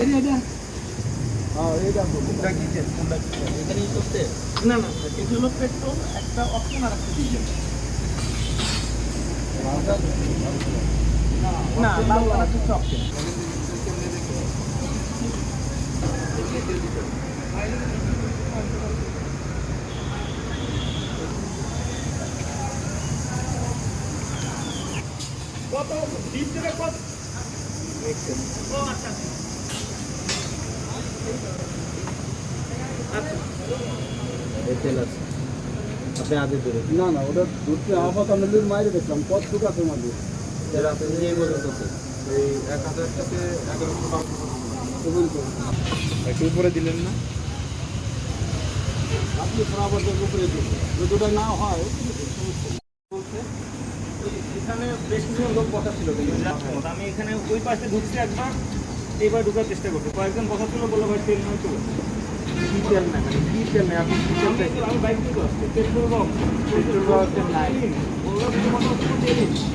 না না, এটা হলো পেট্রোল, একটা অপশন আর একটা ডিজেল। না, লাল আর একটা অপশন। কত ডিপ থেকে কত? ও আচ্ছা আচ্ছা, তেল আছে আপনি আগে ধরে না না, ওটা দুধকে আপাতত আমরা দুধ মাইরে দেখলাম কত টুক আছে মাঝে তেল আপনি নিয়ে বলতে এই 1000 থেকে 1100 একটু উপরে দিলেন না? আপনি বরাবর উপরে দিন, যদি ওটা না হয় এখানে বেশ কিছু লোক বসা ছিল, আমি এখানে ওই পাশে ঢুকছি একবার, এইবার ঢুকার চেষ্টা করছি, কয়েকজন বসা ছিল, বলে ভাই তেল নয় চলে। কি তেল না মানে কি তেল নেই, আপনি কি তেল চাইছেন? আমি বাইক থেকে আসছি, পেট্রোল পাম্প তেল নাই,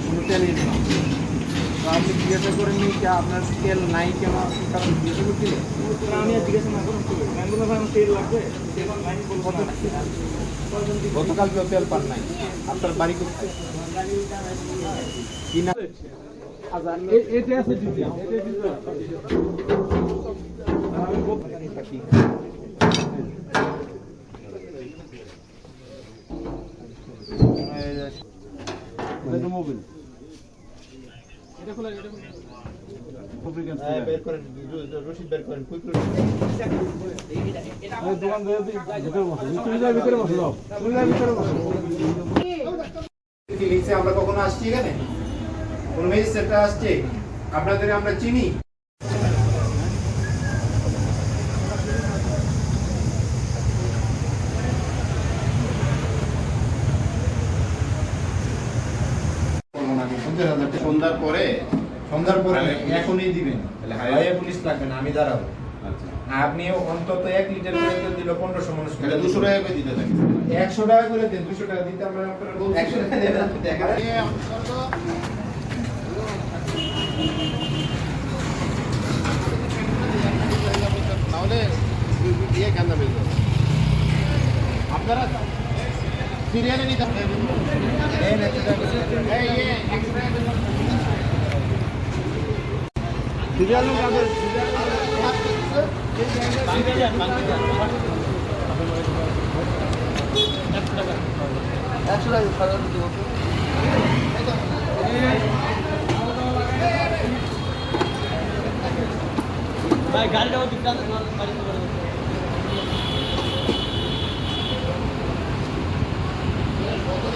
কোনো তেলই নেই। তো আপনি জিজ্ঞাসা করেন নি যে আপনার তেল নাই কেন, আপনি কারণ জিজ্ঞাসা করছিলেন? আমি আর জিজ্ঞাসা না করুন, আমি বললাম ভাই আমার তেল লাগবে, তেল নাই বলবো না। গতকালকেও তেল পান নাই, আপনার বাড়ি করতে কি না? এটা আছে দিদি, আমি বলছি মোবাইল এটা খোলা, এটা বের করেন, রশিদ বের করেন, কুইক রশিদ। দোকান ভিতরে বসলো, ভিতরে বসলো। আমরা কখনো আসছি এখানে, কোন ম্যাজিস্ট্রেটরা আসছে? আপনাদের আমরা চিনি? সন্ধ্যার পরে এখনই দিবেন, হাইওয়ে পুলিশ লাগবে না, আমি দাঁড়াবো। আপনি অন্তত 1 লিটার করে তেল দিল 1500 মানুষ, 200 টাকা করে দিতে থাকেন। 100 টাকা করে দেন, 200 টাকা দিতে আমরা আপনারা বলছি 100 টাকা দেন, দেখা তাহলে দিয়ে কেন যাবে? আপনারা সিরিয়ালে নিতে হবে। এই 100 টাকা সিরিয়াল নো কাদের সিরিয়াল 100 টাকা সাধারণ দিব তো ভাই গাড়িটাও দিতে না গাড়ি তো করে কত দিন